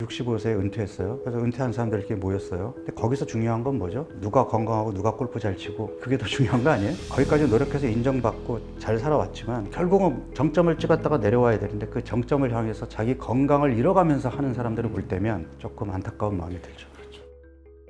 65세에 은퇴했어요. 그래서 은퇴한 사람들 이렇게 모였어요. 근데 거기서 중요한 건 뭐죠? 누가 건강하고 누가 골프 잘 치고, 그게 더 중요한 거 아니에요? 거기까지 노력해서 인정받고 잘 살아왔지만 결국은 정점을 찍었다가 내려와야 되는데 그 정점을 향해서 자기 건강을 잃어가면서 하는 사람들을 볼 때면 조금 안타까운 마음이 들죠.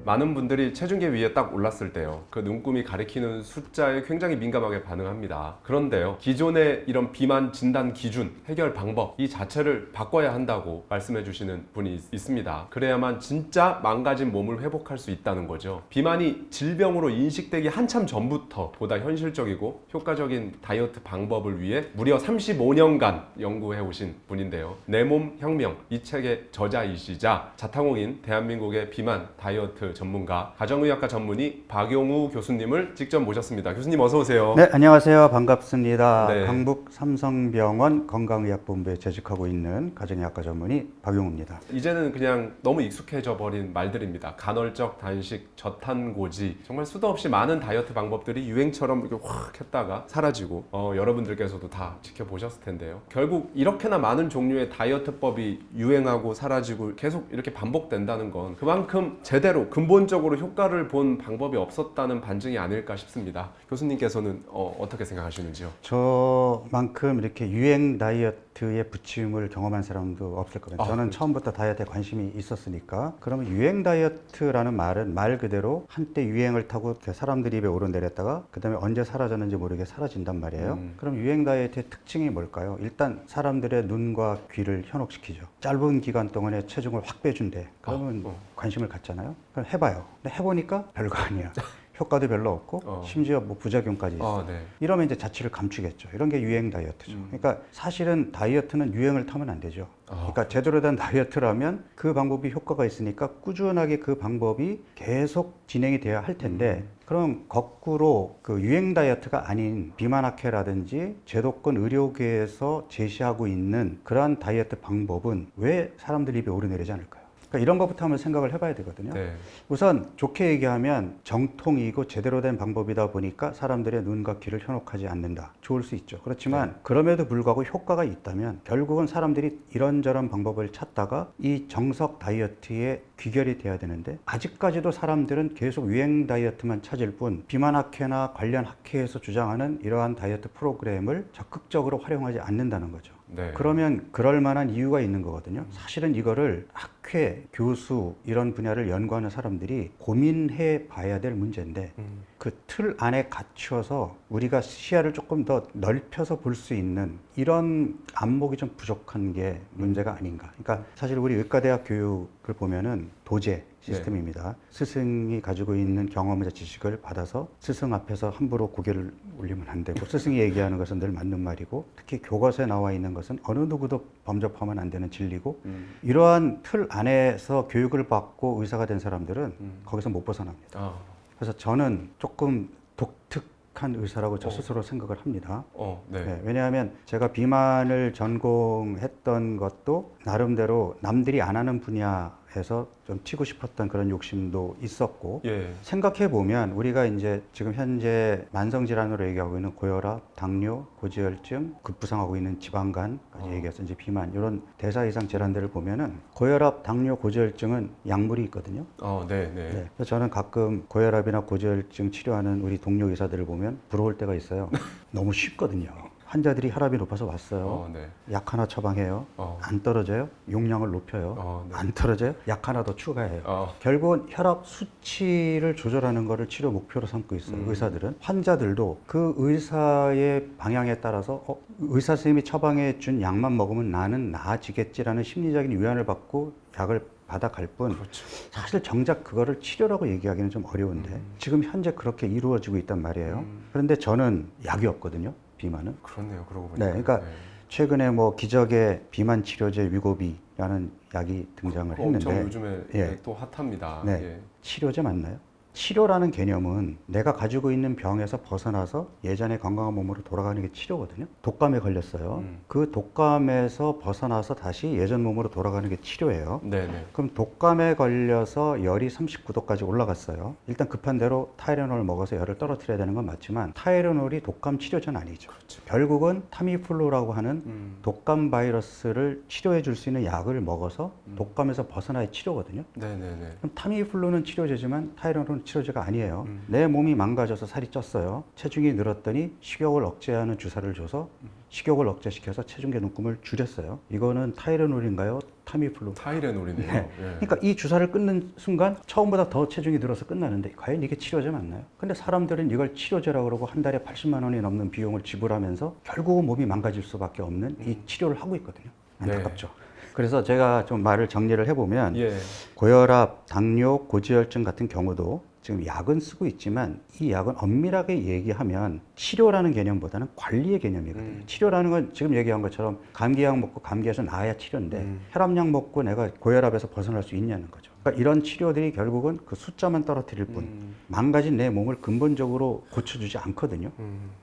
많은 분들이 체중계 위에 딱 올랐을 때요, 그 눈금이 가리키는 숫자에 굉장히 민감하게 반응합니다. 그런데요, 기존의 이런 비만 진단 기준, 해결 방법 이 자체를 바꿔야 한다고 말씀해 주시는 분이 있습니다. 그래야만 진짜 망가진 몸을 회복할 수 있다는 거죠. 비만이 질병으로 인식되기 한참 전부터 보다 현실적이고 효과적인 다이어트 방법을 위해 무려 35년간 연구해 오신 분인데요. 내 몸 혁명, 이 책의 저자이시자 자타공인 대한민국의 비만 다이어트 전문가, 가정의학과 전문의 박용우 교수님을 직접 모셨습니다. 교수님 어서 오세요. 네, 안녕하세요. 반갑습니다. 네. 강북 삼성병원 건강의학본부에 재직하고 있는 가정의학과 전문의 박용우입니다. 이제는 그냥 너무 익숙해져 버린 말들입니다. 간헐적 단식, 저탄고지, 정말 수도 없이 많은 다이어트 방법들이 유행처럼 이렇게 확 했다가 사라지고 여러분들께서도 다 지켜보셨을 텐데요. 결국 이렇게나 많은 종류의 다이어트법이 유행하고 사라지고 계속 이렇게 반복된다는 건 그만큼 제대로 근본적으로 효과를 본 방법이 없었다는 반증이 아닐까 싶습니다. 교수님께서는 어떻게 생각하시는지요? 저만큼 이렇게 유행 다이어트에 부침을 경험한 사람도 없을 겁니다. 저는 그렇죠. 처음부터 다이어트에 관심이 있었으니까. 그러면 유행 다이어트라는 말은 말 그대로 한때 유행을 타고 사람들이 입에 오르내렸다가 그 다음에 언제 사라졌는지 모르게 사라진단 말이에요. 그럼 유행 다이어트의 특징이 뭘까요? 일단 사람들의 눈과 귀를 현혹시키죠. 짧은 기간 동안에 체중을 확 빼준대. 그러면 관심을 갖잖아요. 그럼 해봐요. 근데 해보니까 별거 아니야. 효과도 별로 없고 심지어 뭐 부작용까지 있어. 네. 이러면 이제 자취를 감추겠죠. 이런 게 유행 다이어트죠. 그러니까 사실은 다이어트는 유행을 타면 안 되죠. 그러니까 제대로 된 다이어트라면 그 방법이 효과가 있으니까 꾸준하게 그 방법이 계속 진행이 돼야 할 텐데 그럼 거꾸로 그 유행 다이어트가 아닌 비만학회라든지 제도권 의료계에서 제시하고 있는 그러한 다이어트 방법은 왜 사람들 입에 오르내리지 않을까요? 그러니까 이런 것부터 한번 생각을 해봐야 되거든요. 네. 우선 좋게 얘기하면 정통이고 제대로 된 방법이다 보니까 사람들의 눈과 귀를 현혹하지 않는다. 좋을 수 있죠. 그렇지만 그럼에도 불구하고 효과가 있다면 결국은 사람들이 이런저런 방법을 찾다가 이 정석 다이어트에 귀결이 돼야 되는데 아직까지도 사람들은 계속 유행 다이어트만 찾을 뿐 비만학회나 관련 학회에서 주장하는 이러한 다이어트 프로그램을 적극적으로 활용하지 않는다는 거죠. 네. 그러면 그럴 만한 이유가 있는 거거든요. 사실은 이거를 학회, 교수 이런 분야를 연구하는 사람들이 고민해 봐야 될 문제인데 그 틀 안에 갇혀서 우리가 시야를 조금 더 넓혀서 볼 수 있는 이런 안목이 좀 부족한 게 문제가 아닌가. 그러니까 사실 우리 의과대학 교육을 보면은 도제 시스템입니다. 스승이 가지고 있는 경험과 지식을 받아서 스승 앞에서 함부로 고개를 올리면 안 되고 스승이 얘기하는 것은 늘 맞는 말이고 특히 교과서에 나와 있는 것은 어느 누구도 범접하면 안 되는 진리고 이러한 틀 안에서 교육을 받고 의사가 된 사람들은 거기서 못 벗어납니다. 그래서 저는 조금 독특한 의사라고 저 스스로 생각을 합니다. 네, 왜냐하면 제가 비만을 전공했던 것도 나름대로 남들이 안 하는 분야에서 좀 튀고 싶었던 그런 욕심도 있었고 생각해 보면 우리가 이제 지금 현재 만성 질환으로 얘기하고 있는 고혈압, 당뇨, 고지혈증, 급부상하고 있는 지방간까지 얘기해서 이제 비만 이런 대사 이상 질환들을 보면은 고혈압, 당뇨, 고지혈증은 약물이 있거든요. 네. 그래서 저는 가끔 고혈압이나 고지혈증 치료하는 우리 동료 의사들을 보면 부러울 때가 있어요. 너무 쉽거든요. 환자들이 혈압이 높아서 왔어요. 약 하나 처방해요. 안 떨어져요? 용량을 높여요. 안 떨어져요? 약 하나 더 추가해요. 결국은 혈압 수치를 조절하는 것을 치료 목표로 삼고 있어요. 의사들은. 환자들도 그 의사의 방향에 따라서 의사 선생님이 처방해 준 약만 먹으면 나는 나아지겠지라는 심리적인 위안을 받고 약을 받아갈 뿐 사실 정작 그거를 치료라고 얘기하기는 좀 어려운데 지금 현재 그렇게 이루어지고 있단 말이에요. 그런데 저는 약이 없거든요. 비만은. 그렇네요. 그러고 보니까. 네, 그러니까 최근에 뭐 기적의 비만 치료제 위고비라는 약이 등장을 했는데 엄청 요즘에 또 핫합니다. 치료제 맞나요? 치료라는 개념은 내가 가지고 있는 병에서 벗어나서 예전의 건강한 몸으로 돌아가는 게 치료거든요. 독감에 걸렸어요. 그 독감에서 벗어나서 다시 예전 몸으로 돌아가는 게 치료예요. 네네. 그럼 독감에 걸려서 열이 39도까지 올라갔어요. 일단 급한 대로 타이레놀 먹어서 열을 떨어뜨려야 되는 건 맞지만 타이레놀이 독감 치료제는 아니죠. 그렇죠. 결국은 타미플루라고 하는 독감 바이러스를 치료해 줄 수 있는 약을 먹어서 독감에서 벗어나야 치료거든요. 네네네. 그럼 타미플루는 치료제지만 타이레놀은 치료제가 아니에요. 내 몸이 망가져서 살이 쪘어요. 체중이 늘었더니 식욕을 억제하는 주사를 줘서 식욕을 억제시켜서 체중계 눈금을 줄였어요. 이거는 타이레놀인가요? 타미플루? 타이레놀이네요. 네. 예. 그러니까 이 주사를 끊는 순간 처음보다 더 체중이 늘어서 끝나는데 과연 이게 치료제 맞나요? 근데 사람들은 이걸 치료제라고 그러고 한 달에 80만 원이 넘는 비용을 지불하면서 결국은 몸이 망가질 수밖에 없는 이 치료를 하고 있거든요. 안타깝죠. 그래서 제가 좀 말을 정리를 해보면 예. 고혈압, 당뇨, 고지혈증 같은 경우도 지금 약은 쓰고 있지만 이 약은 엄밀하게 얘기하면 치료라는 개념보다는 관리의 개념이거든요. 치료라는 건 지금 얘기한 것처럼 감기약 먹고 감기에서 나아야 치료인데 혈압약 먹고 내가 고혈압에서 벗어날 수 있냐는 거죠. 그러니까 이런 치료들이 결국은 그 숫자만 떨어뜨릴 뿐 망가진 내 몸을 근본적으로 고쳐주지 않거든요.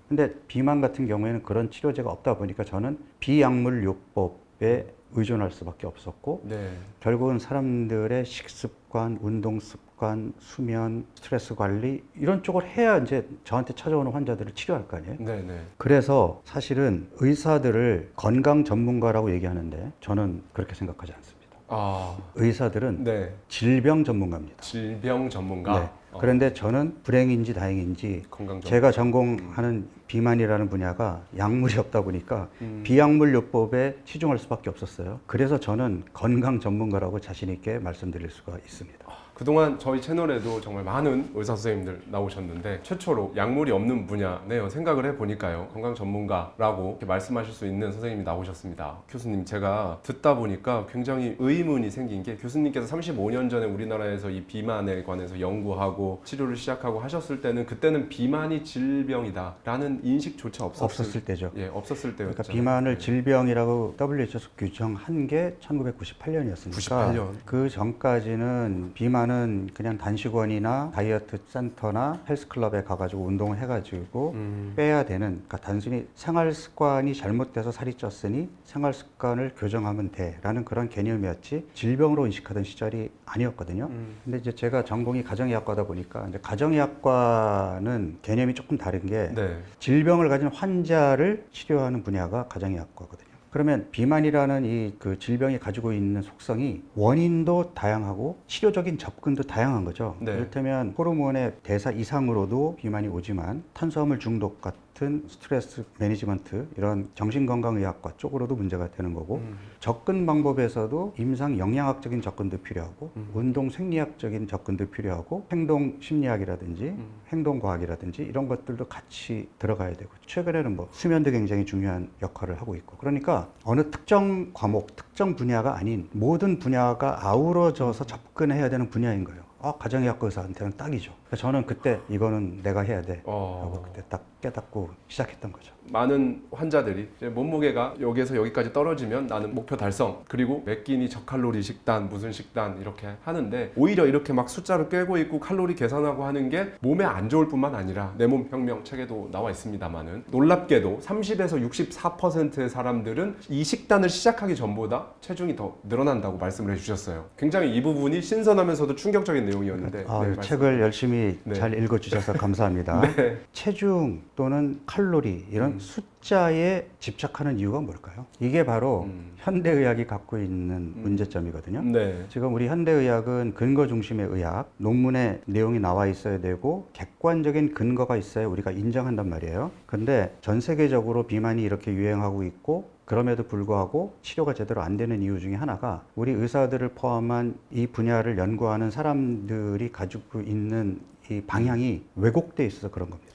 근데 비만 같은 경우에는 그런 치료제가 없다 보니까 저는 비약물요법에 의존할 수밖에 없었고 네. 결국은 사람들의 식습관, 운동습관, 수면, 스트레스 관리 이런 쪽을 해야 이제 저한테 찾아오는 환자들을 치료할 거 아니에요. 네네. 그래서 사실은 의사들을 건강 전문가라고 얘기하는데 저는 그렇게 생각하지 않습니다. 아. 의사들은 네. 질병 전문가입니다. 질병 전문가. 네. 그런데 저는 불행인지 다행인지 건강 전문가. 제가 전공하는 비만이라는 분야가 약물이 없다 보니까 비약물요법에 치중할 수밖에 없었어요. 그래서 저는 건강 전문가라고 자신 있게 말씀드릴 수가 있습니다. 그동안 저희 채널에도 정말 많은 의사 선생님들 나오셨는데 최초로 약물이 없는 분야네요. 생각을 해보니까요. 건강 전문가라고 이렇게 말씀하실 수 있는 선생님이 나오셨습니다. 교수님, 제가 듣다 보니까 굉장히 의문이 생긴 게 교수님께서 35년 전에 우리나라에서 이 비만에 관해서 연구하고 치료를 시작하고 하셨을 때는 그때는 비만이 질병이다라는 인식조차 없었을 때죠. 예, 없었을 때였죠. 그러니까 비만을 질병이라고 WHO에서 규정한 게 1998년이었으니까 98년. 그 전까지는 비만은 그냥 단식원이나 다이어트 센터나 헬스클럽에 가가지고 운동을 해가지고 빼야 되는, 그러니까 단순히 생활 습관이 잘못돼서 살이 쪘으니 생활 습관을 교정하면 돼라는 그런 개념이었지 질병으로 인식하던 시절이 아니었거든요. 근데 이제 제가 전공이 가정의학과다 보니까 이제 가정의학과는 개념이 조금 다른 게 네. 질병을 가진 환자를 치료하는 분야가 가정의학과거든요. 그러면 비만이라는 이 그 질병이 가지고 있는 속성이 원인도 다양하고 치료적인 접근도 다양한 거죠. 네. 이를테면 호르몬의 대사 이상으로도 비만이 오지만 탄수화물 중독 같은 스트레스 매니지먼트 이런 정신건강의학과 쪽으로도 문제가 되는 거고 접근 방법에서도 임상 영양학적인 접근도 필요하고 운동 생리학적인 접근도 필요하고 행동 심리학이라든지 행동과학이라든지 이런 것들도 같이 들어가야 되고 최근에는 뭐 수면도 굉장히 중요한 역할을 하고 있고 그러니까 어느 특정 과목, 특정 분야가 아닌 모든 분야가 아우러져서 접근해야 되는 분야인 거예요. 가정의학과 의사한테는 딱이죠. 그래서 저는 그때 이거는 내가 해야 돼 하고 그때 딱 깨닫고 시작했던 거죠. 많은 환자들이 이제 몸무게가 여기에서 여기까지 떨어지면 나는 목표 달성, 그리고 몇 끼니 저칼로리 식단, 무슨 식단 이렇게 하는데 오히려 이렇게 막 숫자를 꿰고 있고 칼로리 계산하고 하는 게 몸에 안 좋을 뿐만 아니라 내 몸 혁명 책에도 나와 있습니다만은 놀랍게도 30에서 64%의 사람들은 이 식단을 시작하기 전보다 체중이 더 늘어난다고 말씀을 해주셨어요. 굉장히 이 부분이 신선하면서도 충격적인 내용이었는데 이 책을 열심히 네. 잘 읽어주셔서 감사합니다. 네. 체중 또는 칼로리 이런 숫자에 집착하는 이유가 뭘까요? 이게 바로 현대의학이 갖고 있는 문제점이거든요. 네. 지금 우리 현대의학은 근거 중심의 의학, 논문에 내용이 나와 있어야 되고 객관적인 근거가 있어야 우리가 인정한단 말이에요. 근데 전 세계적으로 비만이 이렇게 유행하고 있고 그럼에도 불구하고 치료가 제대로 안 되는 이유 중에 하나가 우리 의사들을 포함한 이 분야를 연구하는 사람들이 가지고 있는 이 방향이 왜곡돼 있어서 그런 겁니다.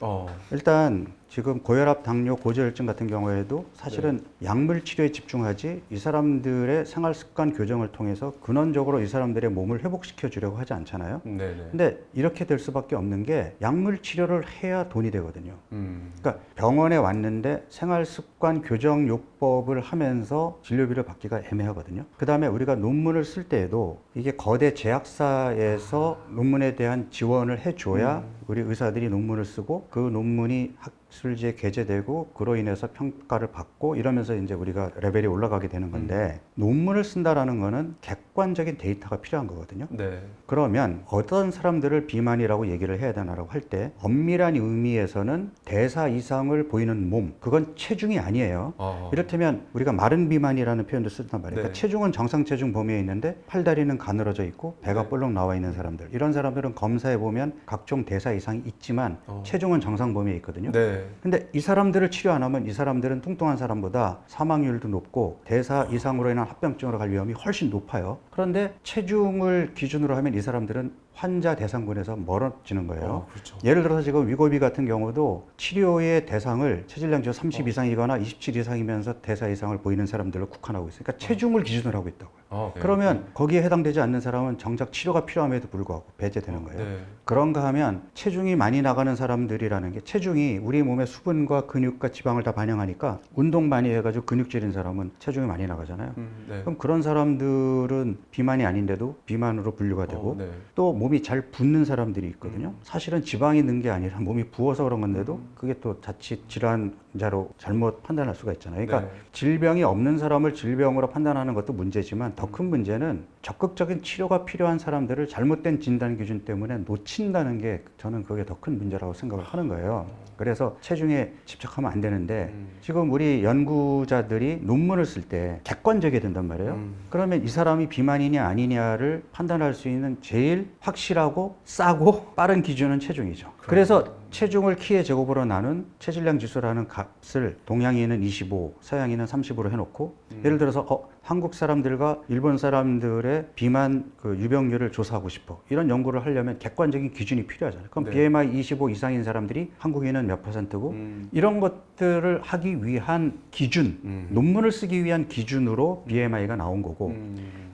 일단 지금 고혈압, 당뇨, 고지혈증 같은 경우에도 사실은 약물 치료에 집중하지 이 사람들의 생활 습관 교정을 통해서 근원적으로 이 사람들의 몸을 회복시켜 주려고 하지 않잖아요. 네네. 근데 이렇게 될 수밖에 없는 게 약물 치료를 해야 돈이 되거든요. 음. 그러니까 병원에 왔는데 생활 습관 교정 요법을 하면서 진료비를 받기가 애매하거든요. 그다음에 우리가 논문을 쓸 때에도 이게 거대 제약사에서 논문에 대한 지원을 해줘야 우리 의사들이 논문을 쓰고 그 논문이 학술지에 게재되고 그로 인해서 평가를 받고 이러면서 이제 우리가 레벨이 올라가게 되는 건데 논문을 쓴다라는 거는 객관적인 데이터가 필요한 거거든요. 네. 그러면 어떤 사람들을 비만이라고 얘기를 해야 되나라고 할 때 엄밀한 의미에서는 대사 이상을 보이는 몸, 그건 체중이 아니에요. 이를테면 우리가 마른 비만이라는 표현도 쓰단 말이에요. 그러니까 네. 체중은 정상 체중 범위에 있는데 팔다리는 가늘어져 있고 배가 네. 볼록 나와 있는 사람들, 이런 사람들은 검사해 보면 각종 대사 이상이 있지만 체중은 정상 범위에 있거든요. 네. 근데 이 사람들을 치료 안 하면 이 사람들은 뚱뚱한 사람보다 사망률도 높고 대사 이상으로 인한 합병증으로 갈 위험이 훨씬 높아요. 그런데 체중을 기준으로 하면 이 사람들은 환자 대상군에서 멀어지는 거예요. 그렇죠. 예를 들어서 지금 위고비 같은 경우도 치료의 대상을 체질량 지수 30 이상이거나 27 이상이면서 대사 이상을 보이는 사람들로 국한하고 있어요. 그러니까 체중을 기준으로 하고 있다고요. 네. 그러면 거기에 해당되지 않는 사람은 정작 치료가 필요함에도 불구하고 배제되는 거예요. 네. 그런가 하면 체중이 많이 나가는 사람들이라는 게, 체중이 우리 몸의 수분과 근육과 지방을 다 반영하니까 운동 많이 해가지고 근육질인 사람은 체중이 많이 나가잖아요. 네. 그럼 그런 사람들은 비만이 아닌데도 비만으로 분류가 되고 네. 또 몸이 잘 붓는 사람들이 있거든요. 사실은 지방이 는 게 아니라 몸이 부어서 그런 건데도 그게 또 자칫 질환자로 잘못 판단할 수가 있잖아요. 그러니까 네. 질병이 없는 사람을 질병으로 판단하는 것도 문제지만 더 큰 문제는 적극적인 치료가 필요한 사람들을 잘못된 진단 기준 때문에 놓친다는 게, 저는 그게 더 큰 문제라고 생각을 하는 거예요. 그래서 체중에 집착하면 안 되는데 지금 우리 연구자들이 논문을 쓸 때 객관적이어야 된단 말이에요. 그러면 이 사람이 비만이냐 아니냐를 판단할 수 있는 제일 확실하고 싸고 빠른 기준은 체중이죠. 그래서 체중을 키의 제곱으로 나눈 체질량 지수라는 값을 동양인은 25, 서양인은 30으로 해놓고 예를 들어서 한국 사람들과 일본 사람들의 비만 그 유병률을 조사하고 싶어, 이런 연구를 하려면 객관적인 기준이 필요하잖아요. 그럼 네. BMI 25 이상인 사람들이 한국인은 몇 %고 이런 것들을 하기 위한 기준, 논문을 쓰기 위한 기준으로 BMI가 나온 거고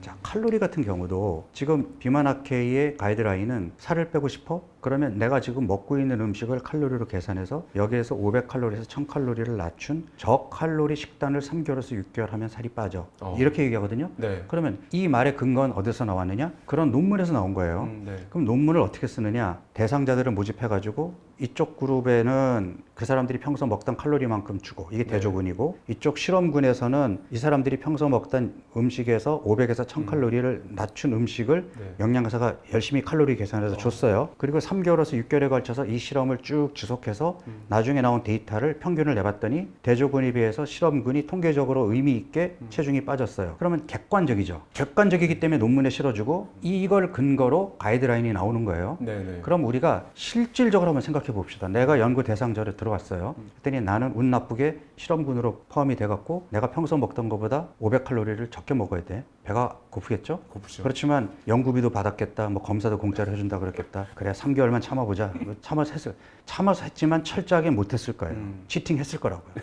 자, 칼로리 같은 경우도 지금 비만학회의 가이드라인은 살을 빼고 싶어? 그러면 내가 지금 먹고 있는 음식을 칼로리로 계산해서 여기에서 500칼로리에서 1000칼로리를 낮춘 저칼로리 식단을 3개월에서 6개월 하면 살이 빠져. 이렇게 얘기하거든요. 네. 그러면 이 말의 근거는 어디서 나왔느냐? 그런 논문에서 나온 거예요. 네. 그럼 논문을 어떻게 쓰느냐? 대상자들을 모집해가지고 이쪽 그룹에는 그 사람들이 평소 먹던 칼로리만큼 주고, 이게 대조군이고, 이쪽 실험군에서는 이 사람들이 평소 먹던 음식에서 500에서 1000칼로리를 낮춘 음식을 영양사가 열심히 칼로리 계산해서 줬어요. 그리고 3개월에서 6개월에 걸쳐서 이 실험을 쭉 지속해서 나중에 나온 데이터를 평균을 내봤더니 대조군에 비해서 실험군이 통계적으로 의미 있게 체중이 빠졌어요. 그러면 객관적이죠. 객관적이기 때문에 논문에 실어주고 이걸 근거로 가이드라인이 나오는 거예요. 네네. 그럼 우리가 실질적으로 한번 생각해 봅시다. 내가 연구 대상자를 들어왔어요. 그랬더니 나는 운 나쁘게 실험군으로 포함이 돼갖고 내가 평소 먹던 것보다 500칼로리를 적게 먹어야 돼. 배가 고프겠죠? 고프죠. 그렇지만 연구비도 받았겠다. 뭐 검사도 공짜로 해준다 그랬겠다. 그래 3개월만 참아보자. 참아서 했지만 철저하게 못했을 거예요. 치팅했을 거라고요.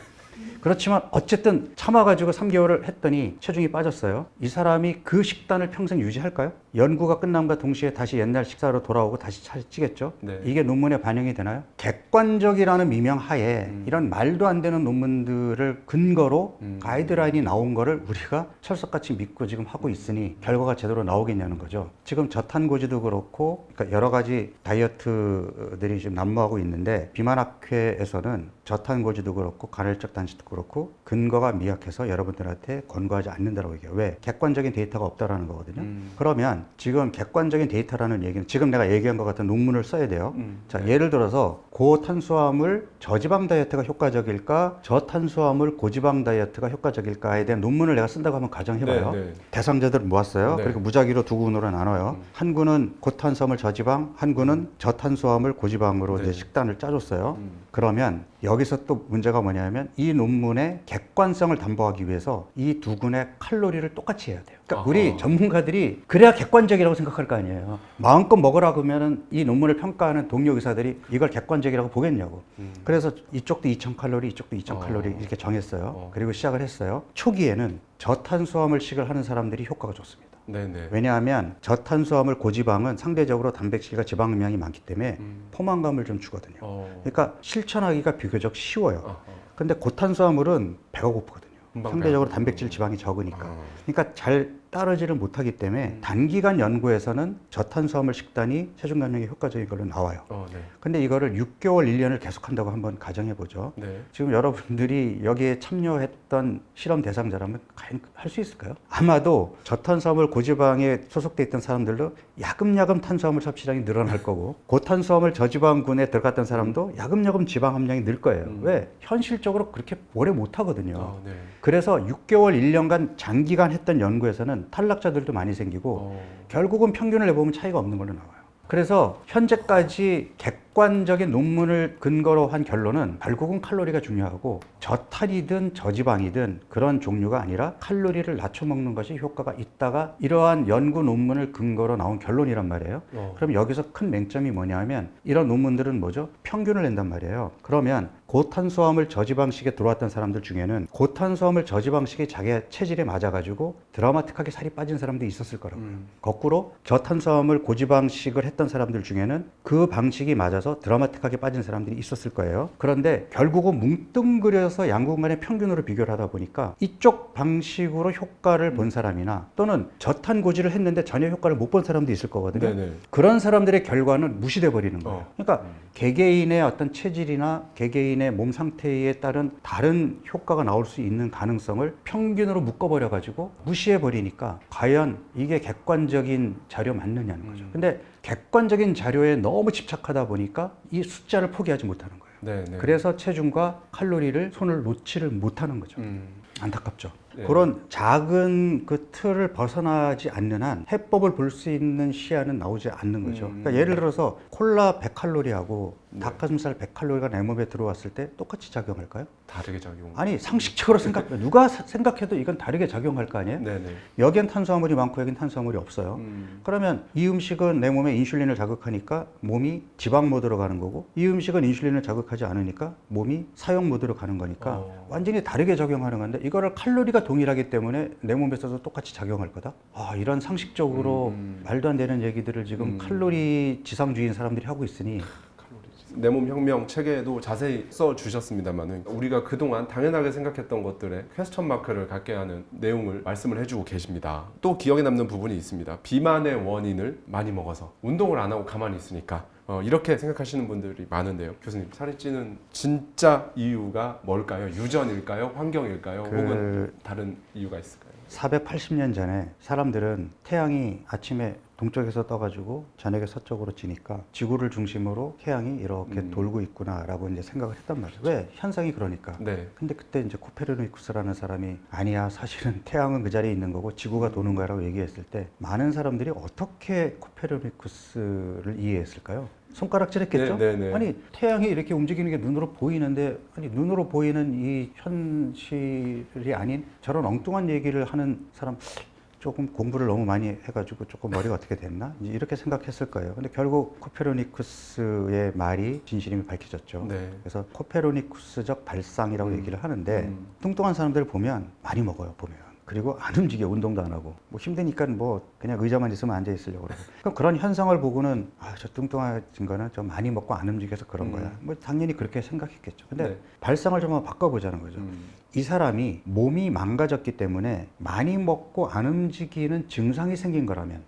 그렇지만 어쨌든 참아가지고 3개월을 했더니 체중이 빠졌어요. 이 사람이 그 식단을 평생 유지할까요? 연구가 끝남과 동시에 다시 옛날 식사로 돌아오고 다시 찌겠죠? 네. 이게 논문에 반영이 되나요? 객관적이라는 미명 하에 이런 말도 안 되는 논문들을 근거로 가이드라인이 나온 거를 우리가 철석같이 믿고 지금 하고 있으니 결과가 제대로 나오겠냐는 거죠. 지금 저탄고지도 그렇고, 그러니까 여러 가지 다이어트들이 지금 난무하고 있는데 비만학회에서는 저탄고지도 그렇고 간헐적 단식도 그렇고 근거가 미약해서 여러분들한테 권고하지 않는다고 얘기해요. 왜? 객관적인 데이터가 없다라는 거거든요. 그러면 지금 객관적인 데이터라는 얘기는 지금 내가 얘기한 것 같은 논문을 써야 돼요. 자, 예를 들어서 고탄수화물 저지방 다이어트가 효과적일까, 저탄수화물 고지방 다이어트가 효과적일까에 대한 논문을 내가 쓴다고 한번 가정해봐요. 네. 대상자들을 모았어요. 네. 그리고 무작위로 두 군으로 나눠요. 한 군은 고탄수화물 저지방, 한 군은 저탄수화물 고지방으로 이제 식단을 짜줬어요. 그러면 여기서 또 문제가 뭐냐면 이 논문의 객관성을 담보하기 위해서 이 두 군의 칼로리를 똑같이 해야 돼요. 그러니까 아하. 우리 전문가들이 그래야 객관적이라고 생각할 거 아니에요. 마음껏 먹으라고 하면은 이 논문을 평가하는 동료 의사들이 이걸 객관적이라고 보겠냐고. 그래서 이쪽도 2000칼로리, 이쪽도 2000칼로리 이렇게 정했어요. 그리고 시작을 했어요. 초기에는 저탄수화물식을 하는 사람들이 효과가 좋습니다. 네네. 왜냐하면 저탄수화물 고지방은 상대적으로 단백질과 지방 함량이 많기 때문에 포만감을 좀 주거든요. 그러니까 실천하기가 비교적 쉬워요. 아하. 근데 고탄수화물은 배가 고프거든요. 금방 상대적으로 배가 단백질 지방이 적으니까. 아. 그러니까 잘 따르지를 못하기 때문에 단기간 연구에서는 저탄수화물 식단이 체중 감량에 효과적인 걸로 나와요. 네. 근데 이거를 6개월, 1년을 계속한다고 한번 가정해 보죠. 네. 지금 여러분들이 여기에 참여했던 실험 대상자라면 과연 할 수 있을까요? 아마도 저탄수화물 고지방에 소속돼 있던 사람들도 야금야금 탄수화물 섭취량이 늘어날 거고 고탄수화물 저지방군에 들어갔던 사람도 야금야금 지방 함량이 늘 거예요. 왜? 현실적으로 그렇게 오래 못 하거든요. 네. 그래서 6개월, 1년간 장기간 했던 연구에서는 탈락자들도 많이 생기고 결국은 평균을 내보면 차이가 없는 걸로 나와요. 그래서 현재까지 객관적인 논문을 근거로 한 결론은 결국은 칼로리가 중요하고 저탄이든 저지방이든 그런 종류가 아니라 칼로리를 낮춰 먹는 것이 효과가 있다가 이러한 연구 논문을 근거로 나온 결론이란 말이에요. 그럼 여기서 큰 맹점이 뭐냐면 이런 논문들은 뭐죠? 평균을 낸단 말이에요. 그러면 고탄수화물 저지방식에 들어왔던 사람들 중에는 고탄수화물 저지방식이 자기 체질에 맞아가지고 드라마틱하게 살이 빠진 사람도 있었을 거라고요. 거꾸로 저탄수화물 고지방식을 했던 사람들 중에는 그 방식이 맞아서 드라마틱하게 빠진 사람들이 있었을 거예요. 그런데 결국은 뭉뚱그려서 양국 간의 평균으로 비교를 하다 보니까 이쪽 방식으로 효과를 본 사람이나 또는 저탄고지를 했는데 전혀 효과를 못 본 사람도 있을 거거든요. 네네. 그런 사람들의 결과는 무시돼 버리는 거예요. 그러니까 개개인의 어떤 체질이나 개개인의 몸 상태에 따른 다른 효과가 나올 수 있는 가능성을 평균으로 묶어버려 가지고 무시해 버리니까 과연 이게 객관적인 자료 맞느냐는 거죠. 근데 객관적인 자료에 너무 집착하다 보니까 이 숫자를 포기하지 못하는 거예요. 네네. 그래서 체중과 칼로리를 손을 놓지를 못하는 거죠. 안타깝죠. 네. 그런 작은 그 틀을 벗어나지 않는 한 해법을 볼 수 있는 시야는 나오지 않는 거죠. 그러니까 예를 들어서 콜라 100칼로리하고 닭가슴살 100칼로리가 내 몸에 들어왔을 때 똑같이 작용할까요? 다르게 작용. 아니 상식적으로 누가 생각해도 이건 다르게 작용할 거 아니에요? 네네. 여기엔 탄수화물이 많고 여긴 탄수화물이 없어요. 그러면 이 음식은 내 몸에 인슐린을 자극하니까 몸이 지방 모드로 가는 거고 이 음식은 인슐린을 자극하지 않으니까 몸이 사용 모드로 가는 거니까 완전히 다르게 적용하는 건데 이거를 칼로리가 동일하기 때문에 내 몸에서도 똑같이 작용할 거다? 이런 상식적으로 말도 안 되는 얘기들을 지금 칼로리 지상주의인 사람들이 하고 있으니 내 몸 혁명 책에도 자세히 써 주셨습니다만은 우리가 그동안 당연하게 생각했던 것들에 퀘스천 마크를 갖게 하는 내용을 말씀을 해주고 계십니다. 또 기억에 남는 부분이 있습니다. 비만의 원인을 많이 먹어서 운동을 안 하고 가만히 있으니까 이렇게 생각하시는 분들이 많은데요. 교수님, 살이 찌는 진짜 이유가 뭘까요? 유전일까요? 환경일까요? 혹은 다른 이유가 있을까요? 480년 전에 사람들은 태양이 아침에 동쪽에서 떠가지고 저녁에 서쪽으로 지니까 지구를 중심으로 태양이 이렇게 돌고 있구나라고 이제 생각을 했단 말이에요. 왜? 현상이 그러니까. 네. 근데 그때 이제 코페르니쿠스라는 사람이 아니야, 사실은 태양은 그 자리에 있는 거고 지구가 도는 거라고 얘기했을 때 많은 사람들이 어떻게 코페르니쿠스를 이해했을까요? 손가락질했겠죠? 네, 네, 네. 아니 태양이 이렇게 움직이는 게 눈으로 보이는데 아니 눈으로 보이는 이 현실이 아닌 저런 엉뚱한 얘기를 하는 사람 조금 공부를 너무 많이 해가지고 조금 머리가 어떻게 됐나 이제 이렇게 생각했을 거예요. 근데 결국 코페르니쿠스의 말이 진실임이 밝혀졌죠. 네. 그래서 코페르니쿠스적 발상이라고 얘기를 하는데 뚱뚱한 사람들을 보면 많이 먹어요. 보면. 그리고 안 움직여, 운동도 안 하고 뭐 힘드니까 뭐 그냥 의자만 있으면 앉아 있으려고 그러고 그럼 그런 현상을 보고는 저 뚱뚱해진 거는 좀 많이 먹고 안 움직여서 그런 거야 뭐 당연히 그렇게 생각했겠죠. 근데 네. 발상을 좀 한번 바꿔보자는 거죠. 이 사람이 몸이 망가졌기 때문에 많이 먹고 안 움직이는 증상이 생긴 거라면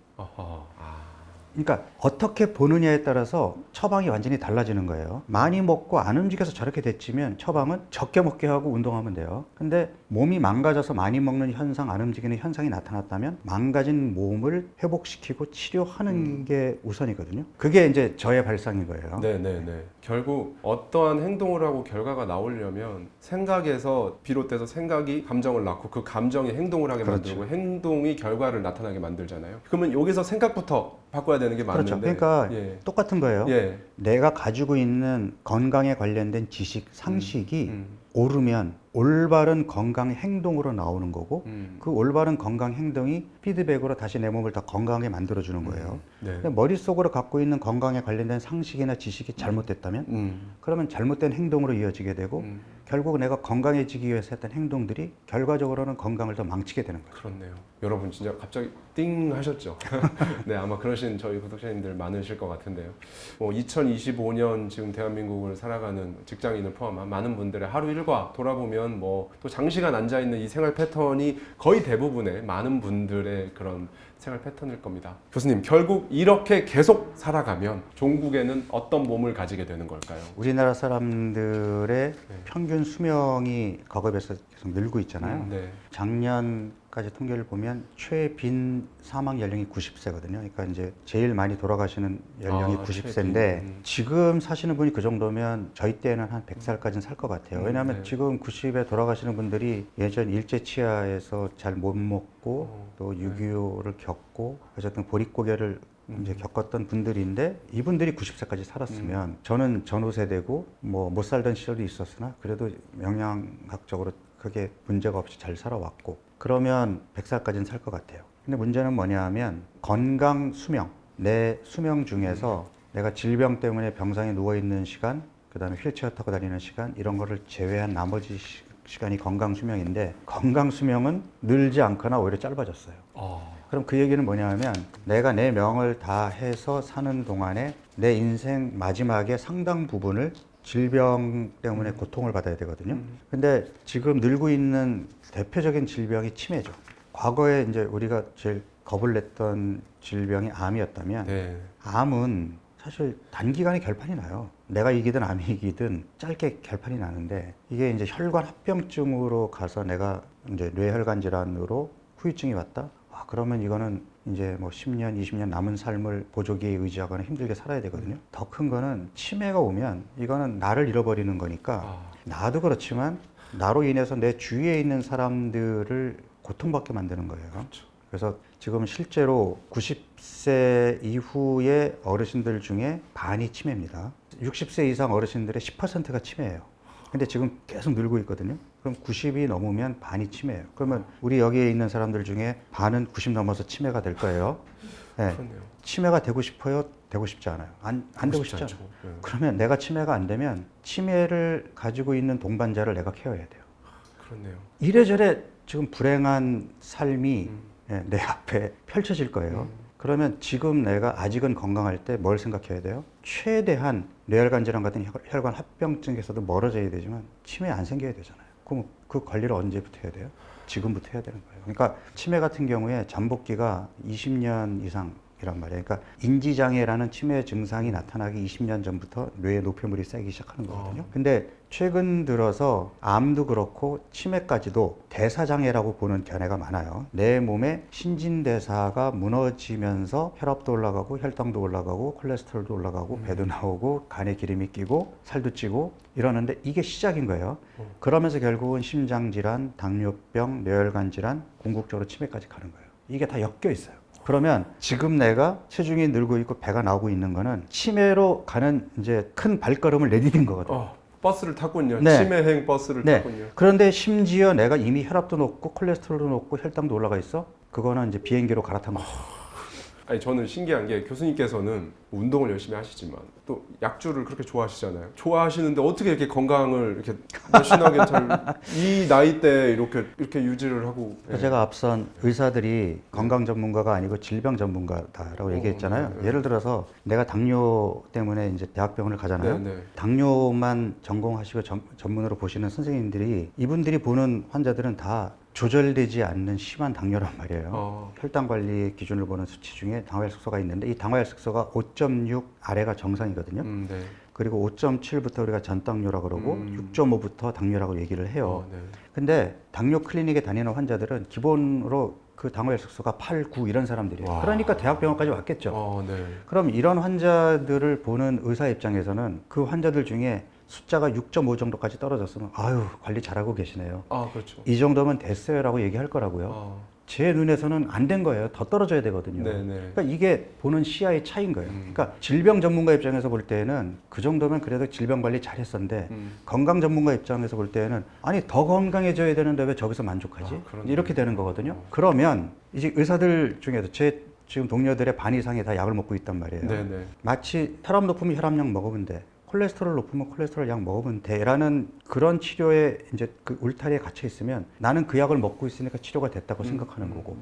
그러니까 어떻게 보느냐에 따라서 처방이 완전히 달라지는 거예요. 많이 먹고 안 움직여서 저렇게 됐지면 처방은 적게 먹게 하고 운동하면 돼요. 근데 몸이 망가져서 많이 먹는 현상, 안 움직이는 현상이 나타났다면 망가진 몸을 회복시키고 치료하는 게 우선이거든요. 그게 이제 저의 발상인 거예요. 네네네. 결국 어떠한 행동을 하고 결과가 나오려면 생각에서 비롯돼서 생각이 감정을 낳고 그 감정이 행동을 하게 그렇죠. 만들고 행동이 결과를 나타나게 만들잖아요. 그러면 여기서 생각부터 바꿔야 되는 게 맞는데. 그렇죠. 그러니까 예. 똑같은 거예요. 예. 내가 가지고 있는 건강에 관련된 지식, 상식이 오르면 올바른 건강 행동으로 나오는 거고 그 올바른 건강 행동이 피드백으로 다시 내 몸을 더 건강하게 만들어주는 거예요. 네. 근데 머릿속으로 갖고 있는 건강에 관련된 상식이나 지식이 잘못됐다면 그러면 잘못된 행동으로 이어지게 되고 결국 내가 건강해지기 위해서 했던 행동들이 결과적으로는 건강을 더 망치게 되는 거죠. 그렇네요. 여러분 진짜 갑자기 띵 하셨죠? 네, 아마 그러신 저희 구독자님들 많으실 것 같은데요. 2025년 지금 대한민국을 살아가는 직장인을 포함한 많은 분들의 하루 일과 돌아보면 또 장시간 앉아 있는 이 생활 패턴이 거의 대부분의 많은 분들의 그런 생활 패턴일 겁니다. 교수님, 결국 이렇게 계속 살아가면 종국에는 어떤 몸을 가지게 되는 걸까요? 우리나라 사람들의 평균 수명이 과거에서 계속 늘고 있잖아요. 네. 작년까지 통계를 보면 최빈 사망 연령이 90세거든요. 그러니까 이제 제일 많이 돌아가시는 연령이 90세인데 지금 사시는 분이 그 정도면 저희 때는 한 100살까지는 살 것 같아요. 왜냐하면 네. 지금 90에 돌아가시는 분들이 예전 일제치하에서 잘 못 먹고 또 6.25를 겪고 어쨌든 보릿고개를 이제 겪었던 분들인데 이분들이 90세까지 살았으면 저는 전후 세대고 못 살던 시절도 있었으나 그래도 영양학적으로 크게 문제가 없이 잘 살아왔고 그러면 100살까지는 살 것 같아요. 근데 문제는 뭐냐 하면 건강 수명, 내 수명 중에서 내가 질병 때문에 병상에 누워있는 시간, 그 다음에 휠체어 타고 다니는 시간 이런 거를 제외한 나머지 시간이 건강 수명인데 건강 수명은 늘지 않거나 오히려 짧아졌어요. 그럼 그 얘기는 뭐냐 하면 내가 내 명을 다해서 사는 동안에 내 인생 마지막에 상당 부분을 질병 때문에 고통을 받아야 되거든요. 근데 지금 늘고 있는 대표적인 질병이 치매죠. 과거에 이제 우리가 제일 겁을 냈던 질병이 암이었다면 네. 암은 사실 단기간에 결판이 나요. 내가 이기든 암이 이기든 짧게 결판이 나는데 이게 이제 혈관 합병증으로 가서 내가 이제 뇌혈관 질환으로 후유증이 왔다. 그러면 이거는 이제 10년, 20년 남은 삶을 보조기에 의지하거나 힘들게 살아야 되거든요. 더 큰 거는 치매가 오면 이거는 나를 잃어버리는 거니까 나도 그렇지만 나로 인해서 내 주위에 있는 사람들을 고통받게 만드는 거예요. 그렇죠. 그래서 지금 실제로 90세 이후의 어르신들 중에 반이 치매입니다. 60세 이상 어르신들의 10%가 치매예요. 근데 지금 계속 늘고 있거든요. 그럼 90이 넘으면 반이 치매예요. 그러면 우리 여기에 있는 사람들 중에 반은 90 넘어서 치매가 될 거예요. 네. 그렇네요. 치매가 되고 싶어요? 되고 싶지 않아요. 안 되고 싶지 않아요. 네. 그러면 내가 치매가 안 되면 치매를 가지고 있는 동반자를 내가 케어해야 돼요. 그렇네요. 이래저래 지금 불행한 삶이 내 앞에 펼쳐질 거예요. 그러면 지금 내가 아직은 건강할 때 뭘 생각해야 돼요? 최대한 뇌혈관 질환 같은 혈관 합병증에서도 멀어져야 되지만 치매 안 생겨야 되잖아요. 그럼 그 관리를 언제부터 해야 돼요? 지금부터 해야 되는 거예요. 그러니까 치매 같은 경우에 잠복기가 20년 이상이란 말이에요. 그러니까 인지장애라는 치매 증상이 나타나기 20년 전부터 뇌에 노폐물이 쌓이기 시작하는 거거든요. 근데 최근 들어서 암도 그렇고 치매까지도 대사장애라고 보는 견해가 많아요. 내 몸의 신진대사가 무너지면서 혈압도 올라가고 혈당도 올라가고 콜레스테롤도 올라가고 배도 나오고 간에 기름이 끼고 살도 찌고 이러는데 이게 시작인 거예요. 그러면서 결국은 심장질환, 당뇨병, 뇌혈관 질환, 궁극적으로 치매까지 가는 거예요. 이게 다 엮여 있어요. 그러면 지금 내가 체중이 늘고 있고 배가 나오고 있는 거는 치매로 가는 이제 큰 발걸음을 내디딘 거거든요. 버스를 탔군요. 네. 치매행 버스를 네. 탔군요. 그런데 심지어 내가 이미 혈압도 높고 콜레스테롤도 높고 혈당도 올라가 있어? 그거는 이제 비행기로 갈아탄 거죠. 아니 저는 신기한 게 교수님께서는 운동을 열심히 하시지만 또 약주를 그렇게 좋아하시잖아요. 좋아하시는데 어떻게 이렇게 건강을 이렇게 날씬하게 이 나이 때 이렇게 유지를 하고? 제가 앞선 의사들이 건강 전문가가 아니고 질병 전문가다라고 얘기했잖아요. 네. 예를 들어서 내가 당뇨 때문에 이제 대학병원을 가잖아요. 네. 당뇨만 전공하시고 전문으로 보시는 선생님들이 이분들이 보는 환자들은 다 조절되지 않는 심한 당뇨란 말이에요. 혈당 관리 기준을 보는 수치 중에 당화혈색소가 있는데 이 당화혈색소가 5.6 아래가 정상이거든요. 네. 그리고 5.7부터 우리가 전당뇨라고 그러고 6.5부터 당뇨라고 얘기를 해요. 네. 근데 당뇨 클리닉에 다니는 환자들은 기본으로 그 당화혈색소가 8, 9 이런 사람들이에요. 와. 그러니까 대학병원까지 왔겠죠. 네. 그럼 이런 환자들을 보는 의사 입장에서는 그 환자들 중에 숫자가 6.5 정도까지 떨어졌으면 아유 관리 잘하고 계시네요. 그렇죠. 이 정도면 됐어요라고 얘기할 거라고요. 제 눈에서는 안 된 거예요. 더 떨어져야 되거든요. 네네. 그러니까 이게 보는 시야의 차이인 거예요. 그러니까 질병 전문가 입장에서 볼 때는 그 정도면 그래도 질병 관리 잘했었는데 건강 전문가 입장에서 볼 때는 아니 더 건강해져야 되는데 왜 저기서 만족하지? 그러네. 이렇게 되는 거거든요. 그러면 이제 의사들 중에도 제 지금 동료들의 반 이상이 다 약을 먹고 있단 말이에요. 네네. 마치 혈압 높으면 혈압약 먹으면 돼. 콜레스테롤 높으면 콜레스테롤 약 먹으면 돼라는 그런 치료에 이제 그 울타리에 갇혀 있으면 나는 그 약을 먹고 있으니까 치료가 됐다고 생각하는 거고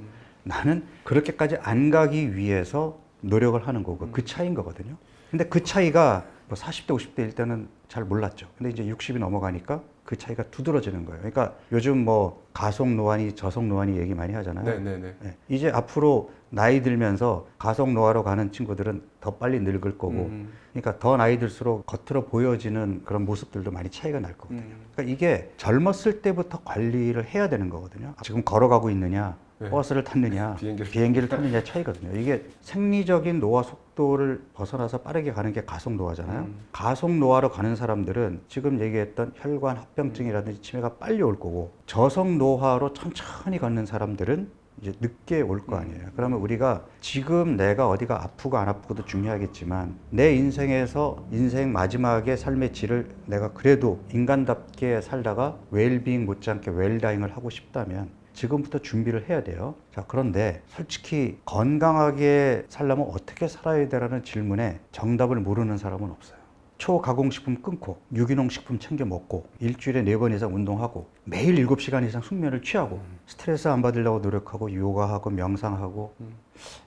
나는 그렇게까지 안 가기 위해서 노력을 하는 거고 그 차이인 거거든요. 근데 그 차이가 뭐 40대, 50대일 때는 잘 몰랐죠. 근데 이제 60이 넘어가니까 그 차이가 두드러지는 거예요. 그러니까 요즘 뭐 가속 노화니 저속 노화니 얘기 많이 하잖아요. 네네네. 네. 이제 앞으로 나이 들면서 가속 노화로 가는 친구들은 더 빨리 늙을 거고, 그러니까 더 나이 들수록 겉으로 보여지는 그런 모습들도 많이 차이가 날 거거든요. 그러니까 이게 젊었을 때부터 관리를 해야 되는 거거든요. 지금 걸어가고 있느냐, 네. 버스를 탔느냐, 비행기를 탔느냐의 차이거든요. 이게 생리적인 노화 속도를 벗어나서 빠르게 가는 게 가속 노화잖아요. 가속 노화로 가는 사람들은 지금 얘기했던 혈관 합병증이라든지 치매가 빨리 올 거고, 저속 노화로 천천히 걷는 사람들은 이제 늦게 올 거 아니에요. 그러면 우리가 지금 내가 어디가 아프고 안 아프고도 중요하겠지만 내 인생에서 인생 마지막의 삶의 질을 내가 그래도 인간답게 살다가 웰빙 못지않게 웰다잉을 하고 싶다면 지금부터 준비를 해야 돼요. 자, 그런데 솔직히 건강하게 살려면 어떻게 살아야 되라는 질문에 정답을 모르는 사람은 없어요. 초가공식품 끊고 유기농 식품 챙겨 먹고 일주일에 4번 이상 운동하고 매일 7시간 이상 숙면을 취하고 스트레스 안 받으려고 노력하고 요가하고 명상하고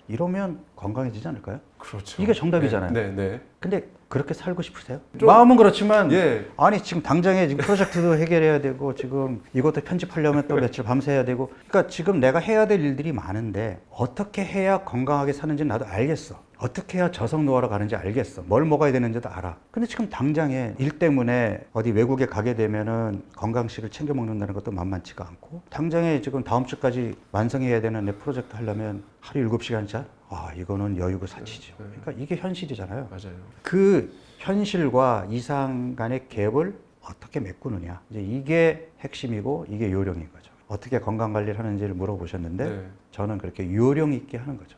이러면 건강해지지 않을까요? 그렇죠. 이게 정답이잖아요. 네네. 근데 그렇게 살고 싶으세요? 좀- 마음은 그렇지만 예. 아니 지금 당장에 지금 프로젝트도 해결해야 되고 지금 이것도 편집하려면 또 며칠 밤새야 되고 그러니까 지금 내가 해야 될 일들이 많은데 어떻게 해야 건강하게 사는지 나도 알겠어. 어떻게 해야 저속 노화로 가는지 알겠어. 뭘 먹어야 되는지도 알아. 근데 지금 당장에 일 때문에 어디 외국에 가게 되면은 건강식을 챙겨 먹는다는 것도 만만치가 않고 당장에 지금 다음 주까지 완성해야 되는 내 프로젝트 하려면 하루 7시간 자? 아, 이거는 여유고 사치죠. 그러니까 이게 현실이잖아요. 맞아요. 그 현실과 이상 간의 갭을 어떻게 메꾸느냐. 이제 이게 핵심이고 이게 요령인 거죠. 어떻게 건강 관리를 하는지를 물어보셨는데 네. 저는 그렇게 요령 있게 하는 거죠.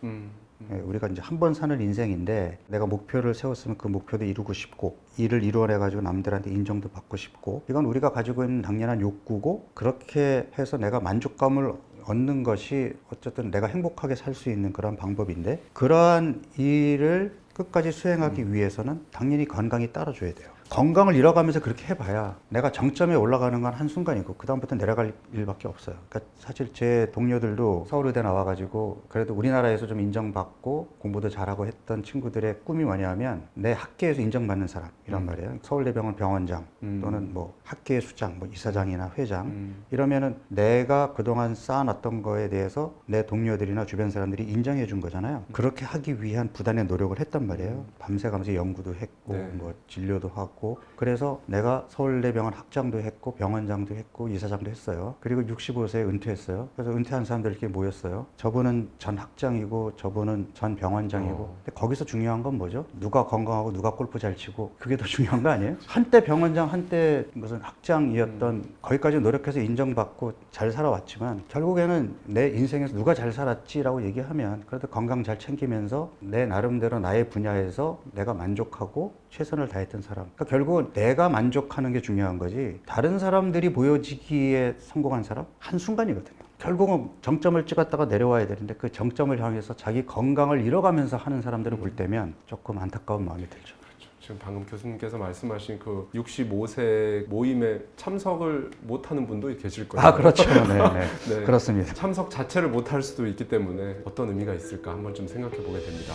예, 우리가 이제 한 번 사는 인생인데 내가 목표를 세웠으면 그 목표도 이루고 싶고 일을 이루어내가지고 남들한테 인정도 받고 싶고 이건 우리가 가지고 있는 당연한 욕구고 그렇게 해서 내가 만족감을 얻는 것이 어쨌든 내가 행복하게 살 수 있는 그런 방법인데 그러한 일을 끝까지 수행하기 위해서는 당연히 건강이 따라줘야 돼요. 건강을 잃어가면서 그렇게 해봐야 내가 정점에 올라가는 건 한순간이고 그 다음부터 내려갈 일밖에 없어요. 그러니까 사실 제 동료들도 서울의대 나와가지고 그래도 우리나라에서 좀 인정받고 공부도 잘하고 했던 친구들의 꿈이 뭐냐면 내 학계에서 인정받는 사람이란 말이에요. 서울대병원 병원장 또는 뭐 학계 수장, 뭐 이사장이나 회장 이러면은 내가 그동안 쌓아놨던 거에 대해서 내 동료들이나 주변 사람들이 인정해 준 거잖아요. 그렇게 하기 위한 부단의 노력을 했단 말이에요. 밤새 가면서 연구도 했고 네. 뭐 진료도 하고 그래서 내가 서울대병원 학장도 했고 병원장도 했고 이사장도 했어요. 그리고 65세에 은퇴했어요. 그래서 은퇴한 사람들이 이렇게 모였어요. 저분은 전 학장이고 저분은 전 병원장이고 근데 거기서 중요한 건 뭐죠? 누가 건강하고 누가 골프 잘 치고 그게 더 중요한 거 아니에요? 한때 병원장 한때 무슨 학장이었던 거기까지 노력해서 인정받고 잘 살아왔지만 결국에는 내 인생에서 누가 잘 살았지라고 얘기하면 그래도 건강 잘 챙기면서 내 나름대로 나의 분야에서 내가 만족하고 최선을 다했던 사람. 그러니까 결국은 내가 만족하는 게 중요한 거지 다른 사람들이 보여지기에 성공한 사람 한순간이거든요. 결국은 정점을 찍었다가 내려와야 되는데 그 정점을 향해서 자기 건강을 잃어가면서 하는 사람들을 볼 때면 조금 안타까운 마음이 들죠. 지금 방금 교수님께서 말씀하신 그 65세 모임에 참석을 못하는 분도 계실 거예요. 아, 그렇죠. 네, 네. 그렇습니다. 참석 자체를 못할 수도 있기 때문에 어떤 의미가 있을까 한번 좀 생각해 보게 됩니다.